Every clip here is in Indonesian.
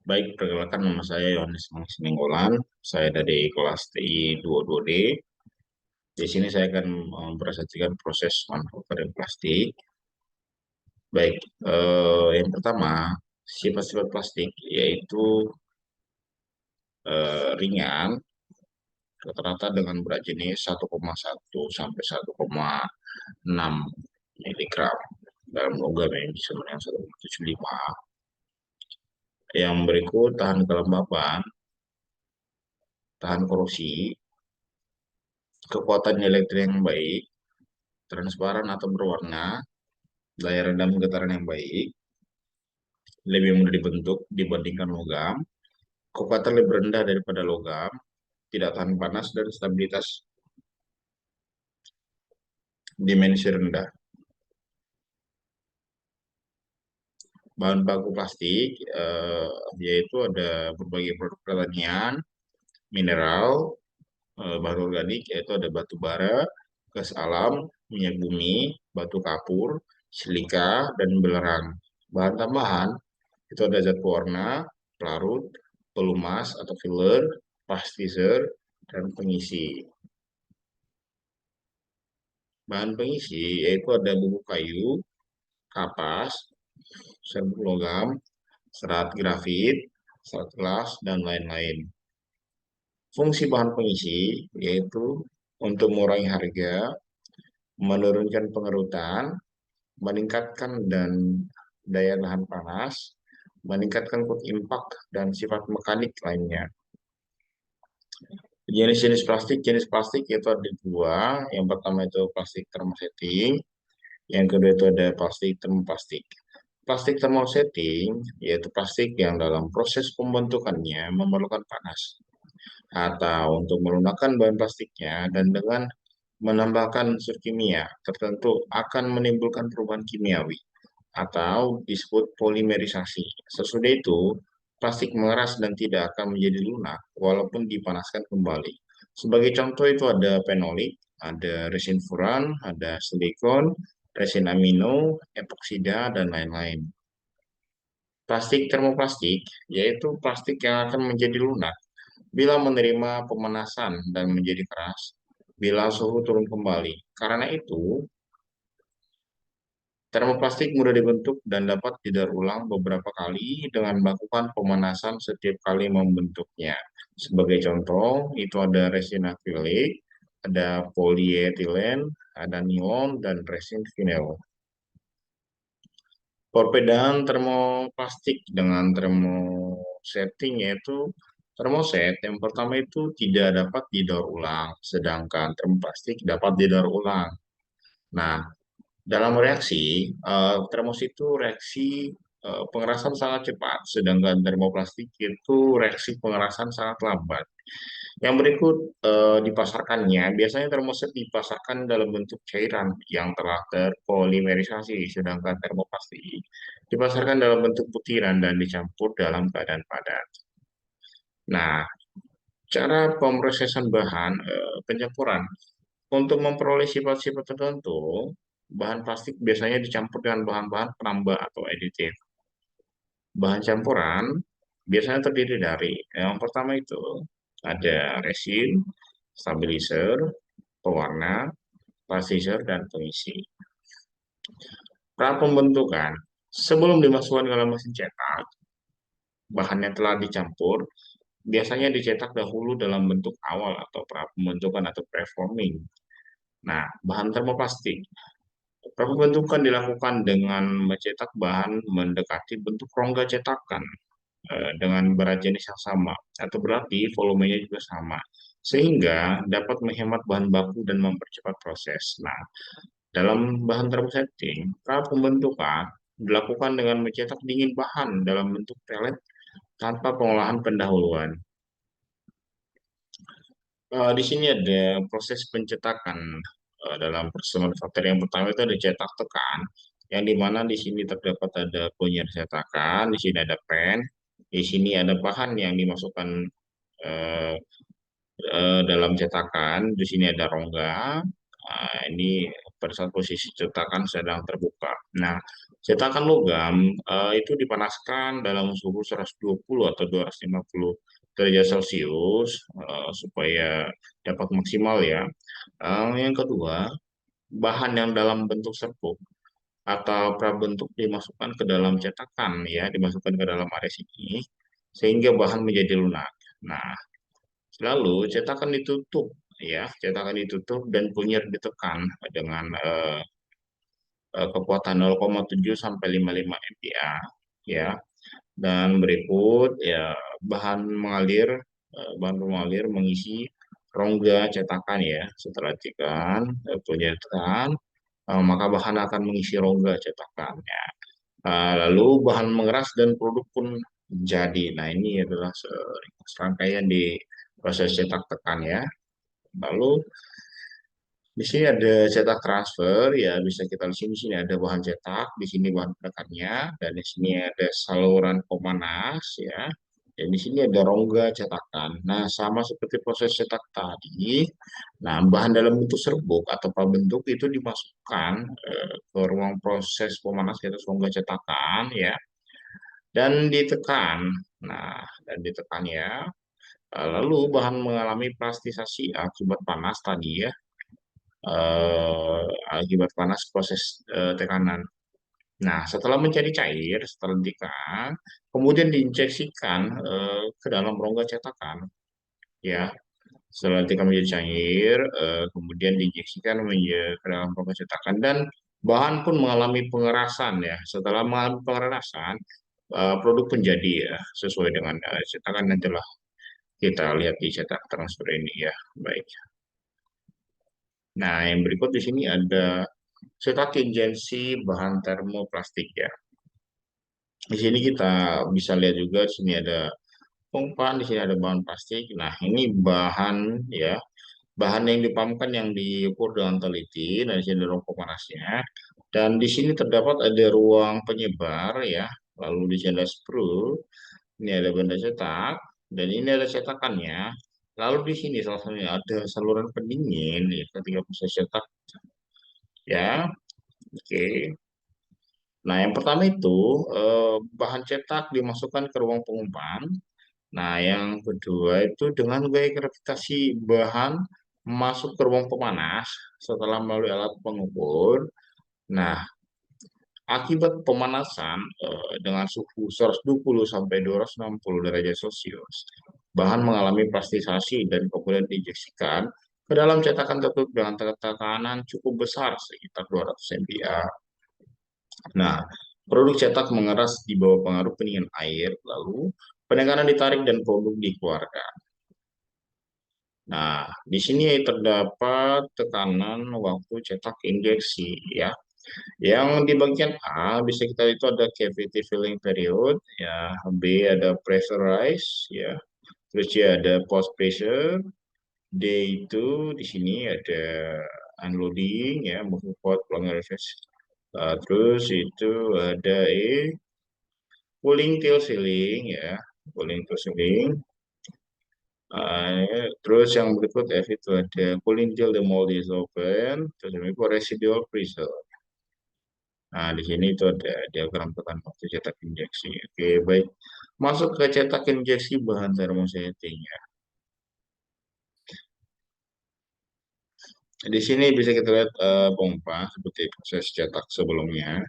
Baik, perkenalkan nama saya Yohanes Manggisiningolan. Saya dari kelas TI 22D. Di sini saya akan mempresentasikan proses manufaktur plastik. Baik, yang pertama, sifat-sifat plastik yaitu ringan, rata-rata dengan berat jenis 1,1 sampai 1,6 miligram. Dalam logam yang bisa menang 1,75. Yang berikut tahan kelembapan, tahan korosi, kekuatan elektrik yang baik, transparan atau berwarna, daya redam getaran yang baik, lebih mudah dibentuk dibandingkan logam, kekuatan lebih rendah daripada logam, tidak tahan panas, dan stabilitas dimensi rendah. Bahan baku plastik yaitu ada berbagai produk pertanian, mineral, bahan organik yaitu ada batu bara, gas alam, minyak bumi, batu kapur, silika, dan belerang. Bahan tambahan itu ada zat pewarna, pelarut, pelumas atau filler, pastizer, dan pengisi. Bahan pengisi yaitu ada bubuk kayu, kapas, serbuk logam, serat grafit, serat gelas, dan lain-lain. Fungsi bahan pengisi yaitu untuk mengurangi harga, menurunkan pengerutan, meningkatkan dan daya nahan panas, meningkatkan quick impact, dan sifat mekanik lainnya. Jenis plastik itu ada dua. Yang pertama itu plastik thermosetting, yang kedua itu ada plastik termoplastik. Plastik thermosetting yaitu plastik yang dalam proses pembentukannya memerlukan panas atau untuk melunakkan bahan plastiknya dan dengan menambahkan unsur kimia tertentu akan menimbulkan perubahan kimiawi atau disebut polimerisasi. Sesudah itu, plastik mengeras dan tidak akan menjadi lunak walaupun dipanaskan kembali. Sebagai contoh itu ada fenolik, ada resin furan, ada silikon, resin amino, epoksida, dan lain-lain. Plastik termoplastik yaitu plastik yang akan menjadi lunak bila menerima pemanasan dan menjadi keras bila suhu turun kembali. Karena itu, termoplastik mudah dibentuk dan dapat didaur ulang beberapa kali dengan melakukan pemanasan setiap kali membentuknya. Sebagai contoh, itu ada resin akrilik, ada polietilen, ada nilon, dan resin vinyl. Perbedaan termoplastik dengan termosetting yaitu termoset yang pertama itu tidak dapat didaur ulang, sedangkan termoplastik dapat didaur ulang. Nah, dalam reaksi, termos itu reaksi pengerasan sangat cepat, sedangkan termoplastik itu reaksi pengerasan sangat lambat. Yang berikut dipasarkannya, biasanya termoset dipasarkan dalam bentuk cairan yang telah terpolimerisasi, sedangkan termoplastik dipasarkan dalam bentuk butiran dan dicampur dalam keadaan padat. Nah, cara pemrosesan bahan pencampuran untuk memperoleh sifat-sifat tertentu, bahan plastik biasanya dicampur dengan bahan-bahan penambah atau aditif. Bahan campuran biasanya terdiri dari yang pertama itu ada resin, stabilizer, pewarna, pastizer, dan pengisi. Pra pembentukan, sebelum dimasukkan ke dalam mesin cetak, bahan yang telah dicampur biasanya dicetak dahulu dalam bentuk awal atau pra pembentukan atau preforming. Nah, bahan termoplastik. Pembentukan dilakukan dengan mencetak bahan mendekati bentuk rongga cetakan dengan berat jenis yang sama, atau berarti volumenya juga sama, sehingga dapat menghemat bahan baku dan mempercepat proses. Nah, dalam bahan termosetting, tahap pembentukan dilakukan dengan mencetak dingin bahan dalam bentuk pelet tanpa pengolahan pendahuluan. Di sini ada proses pencetakan dalam proses manufaktur yang pertama itu ada cetak tekan, yang dimana di sini terdapat ada punya cetakan, di sini ada pen, di sini ada bahan yang dimasukkan eh, dalam cetakan, di sini ada rongga. Ini pada saat posisi cetakan sedang terbuka. Nah, Cetakan logam itu dipanaskan dalam suhu 120 atau 250 derajat Celcius supaya dapat maksimal ya. Yang kedua, bahan yang dalam bentuk serbuk atau prabentuk dimasukkan ke dalam cetakan ya, dimasukkan ke dalam ares ini sehingga bahan menjadi lunak. Nah, lalu cetakan ditutup ya, cetakan ditutup dan punyer ditekan dengan kekuatan 0,7 sampai 55 MPa ya. Dan berikut ya bahan mengalir mengisi rongga cetakan ya. Setelah tekan, punyer tekan, maka bahan akan mengisi rongga cetakan. Lalu bahan mengeras dan produk pun jadi. Nah, ini adalah serangkaian di proses cetak tekan ya. Lalu di sini ada cetak transfer ya, bisa kita lihat di sini ada bahan cetak, di sini bahan penekannya, dan di sini ada saluran pemanas ya. Dan di sini ada rongga cetakan. Nah, sama seperti proses cetak tadi, nah bahan dalam bentuk serbuk atau prabentuk itu dimasukkan ke ruang proses pemanas yaitu rongga cetakan ya, dan ditekan. Nah, dan ditekan ya. Lalu bahan mengalami plastisasi akibat panas tadi ya, eh, akibat panas proses tekanan. Nah, setelah menjadi cair, setelah ditekan, kemudian diinjeksikan ke dalam rongga cetakan. Ya, setelah ditekan menjadi cair, kemudian diinjeksikan ke dalam rongga cetakan dan bahan pun mengalami pengerasan ya. Setelah mengalami pengerasan, produk pun jadi ya sesuai dengan cetakan yang telah kita lihat di cetak transfer ini ya. Baik. Nah, yang berikut di sini ada cetak injeksi bahan termoplastik ya. Di sini kita bisa lihat juga di sini ada pompa, di sini ada bahan plastik. Nah, ini bahan ya, bahan yang dipamkan yang diukur dengan teliti. Nah, di sini ada ruang pemanasnya. Dan di sini terdapat ada ruang penyebar ya. Lalu di sini ada sprue, ini ada benda cetak, dan ini ada cetakannya. Lalu di sini salah satunya ada saluran pendingin ya, ketika proses cetak ya. Oke. Nah, yang pertama itu bahan cetak dimasukkan ke ruang pengumpan. Nah, yang kedua itu dengan gaya gravitasi bahan masuk ke ruang pemanas setelah melalui alat pengukur. Nah, akibat pemanasan dengan suhu 120 sampai 260 derajat Celcius, bahan mengalami plastisasi dan kemudian diinjeksikan ke dalam cetakan tertutup dengan tekanan cukup besar sekitar 200 MPa. Nah, produk cetak mengeras di bawah pengaruh pendingin air, lalu penekanan ditarik dan produk dikeluarkan. Nah, di sini terdapat tekanan waktu cetak injeksi ya. Yang di bagian A bisa kita lihat itu ada cavity filling period ya, B ada pressurize ya, terus C ada post pressure, D itu di sini ada unloading ya, moving forward, prolonged reverse. Terus itu ada E cooling till sealing ya, cooling till sealing. Terus yang berikut F itu ada cooling till the mold is open, terus yang berikut residual freezer. Nah, di sini itu ada diagram tekan waktu cetak injeksi. Oke, baik. Masuk ke cetak injeksi bahan termosetting ya. Di sini bisa kita lihat pompa seperti proses cetak sebelumnya.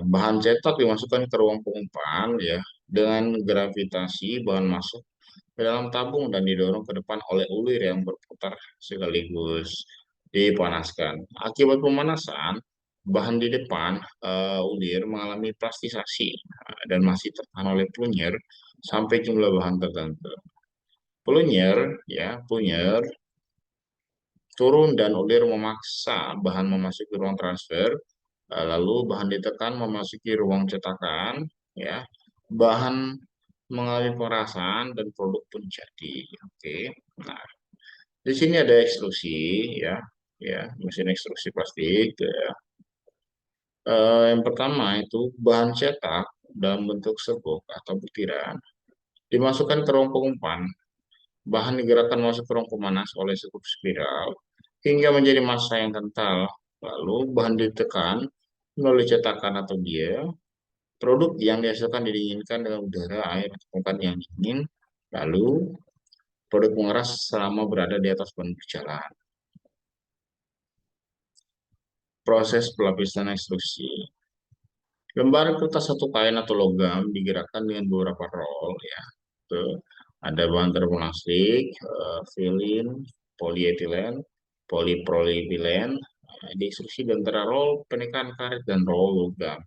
Bahan cetak dimasukkan ke ruang pengumpahan ya, dengan gravitasi bahan masuk ke dalam tabung dan didorong ke depan oleh ulir yang berputar sekaligus dipanaskan. Akibat pemanasan, bahan di depan ulir mengalami plastisasi dan masih tertahan oleh punyer sampai jumlah bahan tertentu. Punyer turun dan ulir memaksa bahan memasuki ruang transfer, lalu bahan ditekan memasuki ruang cetakan, ya, bahan mengalami perasan dan produk pun jadi. Oke, nah di sini ada ekstrusi, ya, ya, mesin ekstrusi plastik. Ya. Yang pertama itu bahan cetak dalam bentuk serbuk atau butiran dimasukkan ke ruang pengumpan. Bahan digerakkan masuk ke ruang pemanas oleh skup spiral hingga menjadi massa yang kental. Lalu bahan ditekan melalui cetakan atau dia. Produk yang dihasilkan didinginkan dengan udara, air, atau permukaan yang dingin. Lalu produk mengeras selama berada di atas ban berjalan. Proses pelapisan ekstrusi. Lembaran kertas satu kain atau logam digerakkan dengan beberapa roll ya. Tuh. Ada bahan termoplastik, filin, polietilen, polipropylen, diekstrusi di antara roll pernikahan karet dan roll logam.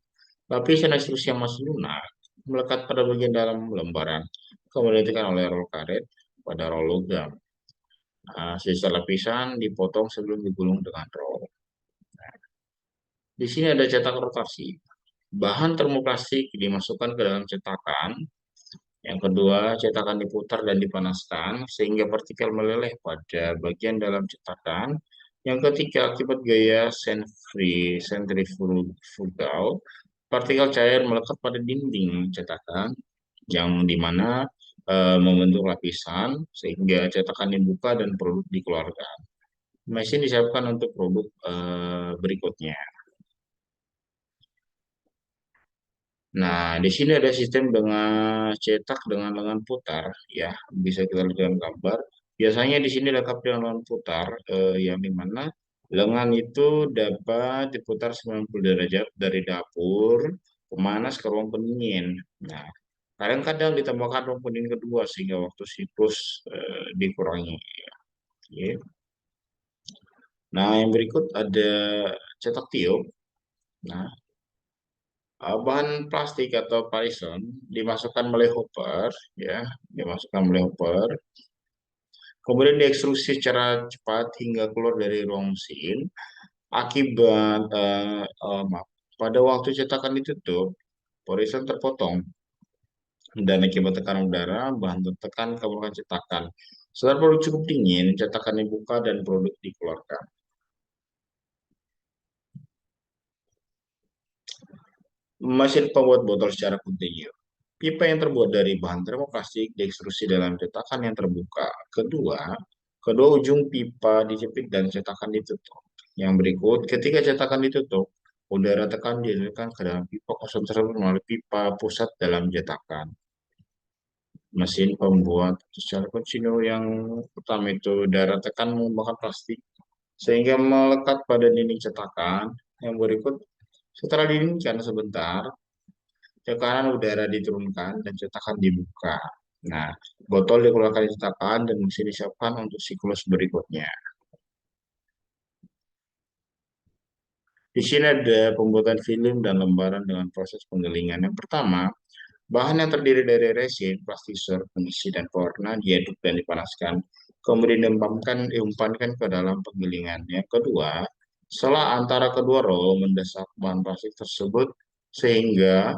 Lapisan ekstrusi yang masih lunak melekat pada bagian dalam lembaran, kemudian ditekan oleh roll karet pada roll logam. Nah, sisa lapisan dipotong sebelum digulung dengan roll. Di sini ada cetak rotasi. Bahan termoplastik dimasukkan ke dalam cetakan. Yang kedua, cetakan diputar dan dipanaskan sehingga partikel meleleh pada bagian dalam cetakan. Yang ketiga, akibat gaya sentrifugal, partikel cair melekat pada dinding cetakan yang dimana membentuk lapisan sehingga cetakan dibuka dan produk dikeluarkan. Mesin disiapkan untuk produk berikutnya. Nah, di sini ada sistem dengan cetak dengan lengan putar, ya, bisa kita lihat dalam gambar. Biasanya di sini lengkap dengan lengan putar, yang dimana lengan itu dapat diputar 90 derajat dari dapur pemanas ke ruang pendingin. Nah, kadang-kadang ditambahkan ruang pendingin kedua sehingga waktu siklus dikurangi. Ya. Nah, yang berikut ada cetak tiup. Nah, bahan plastik atau parison dimasukkan melalui hopper, ya, dimasukkan melalui hopper, kemudian diekstrusi secara cepat hingga keluar dari ruang mesin. Akibat maaf, pada waktu cetakan ditutup, parison terpotong dan akibat tekanan udara, bahan tertekan ke permukaan cetakan. Setelah produk cukup dingin, cetakan dibuka dan produk dikeluarkan. Mesin pembuat botol secara kontinu. Pipa yang terbuat dari bahan termoplastik diekstrusi dalam cetakan yang terbuka. Kedua ujung pipa dijepit dan cetakan ditutup. Yang berikut, ketika cetakan ditutup, udara tekan dialirkan ke dalam pipa kosong tersebut melalui pipa pusat dalam cetakan. Mesin pembuat secara kontinu yang pertama itu udara tekan mengembangkan plastik sehingga melekat pada dinding cetakan. Yang berikut, setelah didinginkan sebentar, tekanan udara diturunkan dan cetakan dibuka. Nah, botol dikeluarkan dari cetakan dan mesin disiapkan untuk siklus berikutnya. Di sini ada pembuatan film dan lembaran dengan proses penggilingan. Yang pertama, bahan yang terdiri dari resin, plastisir, pengisi, dan pewarna diaduk dan dipanaskan. Kemudian diumpankan ke dalam penggilingan. Yang kedua, selah antara kedua roll mendesak bahan plastik tersebut sehingga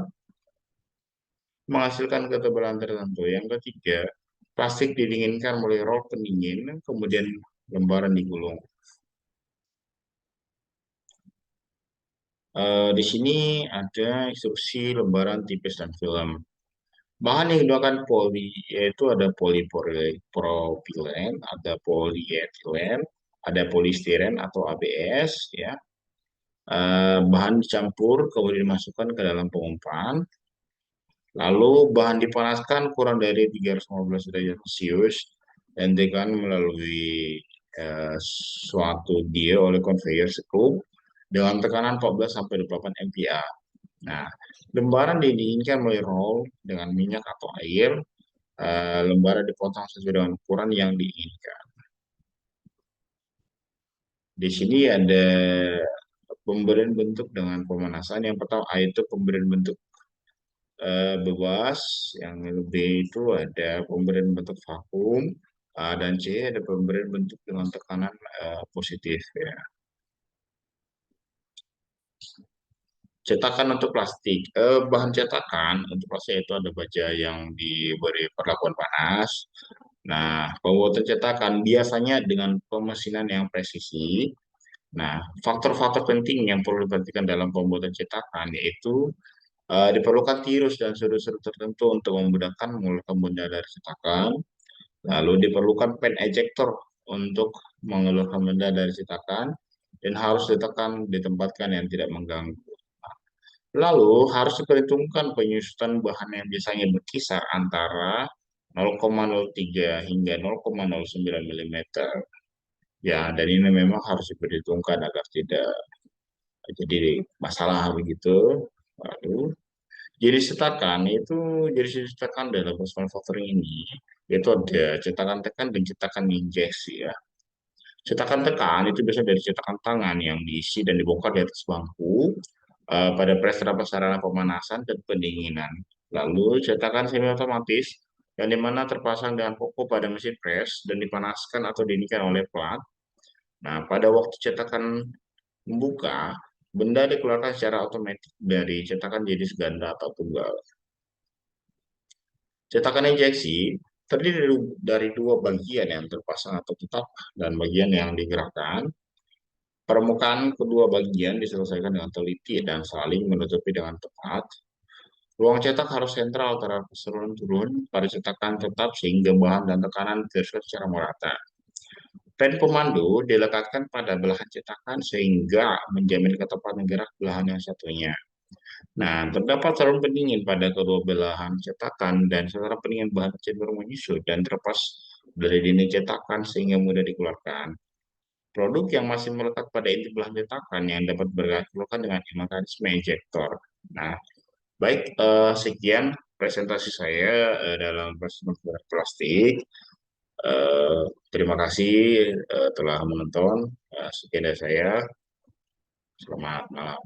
menghasilkan ketebalan tertentu. Yang ketiga, plastik didinginkan melalui rol pendingin, kemudian lembaran digulung. Di sini ada instruksi lembaran tipis dan film. Bahan yang digunakan yaitu ada polipropilen, ada polietilen, ada polistiren atau ABS, ya. Bahan dicampur kemudian dimasukkan ke dalam pengumpan. Lalu bahan dipanaskan kurang dari 315 derajat Celcius dan ditekan melalui suatu dia oleh conveyor skrup dengan tekanan 14 sampai 28 MPa. Nah, lembaran didinginkan melalui roll dengan minyak atau air. Lembaran dipotong sesuai dengan ukuran yang diinginkan. Di sini ada pemberian bentuk dengan pemanasan. Yang pertama A itu pemberian bentuk bebas, yang B itu ada pemberian bentuk vakum, A dan C ada pemberian bentuk dengan tekanan positif, ya. Cetakan untuk plastik. Bahan cetakan untuk plastik itu ada baja yang diberi perlakuan panas. Nah, pembuatan cetakan biasanya dengan pemesinan yang presisi. Nah, faktor-faktor penting yang perlu diperhatikan dalam pembuatan cetakan yaitu diperlukan tirus dan sudut-sudut tertentu untuk memudahkan mengeluarkan benda dari cetakan. Lalu diperlukan pen ejector untuk mengeluarkan benda dari cetakan dan harus ditempatkan yang tidak mengganggu. Lalu harus diperhitungkan penyusutan bahan yang biasanya berkisar antara 0,03 hingga 0,09 mm. Ya, dan ini memang harus diperhitungkan agar tidak jadi masalah begitu. Lalu, jenis cetakan itu jenis cetakan dalam proses manufacturing ini yaitu ada cetakan tekan dan cetakan injeksi ya. Cetakan tekan itu biasanya dari cetakan tangan yang diisi dan dibongkar di atas bangku pada presraba sarana pemanasan dan pendinginan. Lalu cetakan semi otomatis yang dimana terpasang dengan pokok pada mesin pres dan dipanaskan atau didinginkan oleh plat. Nah, pada waktu cetakan membuka, benda dikeluarkan secara otomatis dari cetakan jenis ganda atau tunggal. Cetakan injeksi terdiri dari dua bagian yang terpasang atau tetap dan bagian yang digerakkan. Permukaan kedua bagian diselesaikan dengan teliti dan saling menutupi dengan tepat. Ruang cetak harus sentral terhadap seruan turun pada cetakan tetap sehingga bahan dan tekanan terus secara merata. Pen pemandu diletakkan pada belahan cetakan sehingga menjamin ketepatan gerak belahan yang satunya. Nah, terdapat saluran pendingin pada kedua belahan cetakan dan saluran pendingin bahan cenderung menyusut dan terlepas dari dinding cetakan sehingga mudah dikeluarkan. Produk yang masih melekat pada inti belahan cetakan yang dapat bergerak dengan mekanisme injektor. Nah, baik, sekian presentasi saya dalam proses pembuatan plastik. Eh, Terima kasih telah menonton. Sekian dari saya. Selamat malam.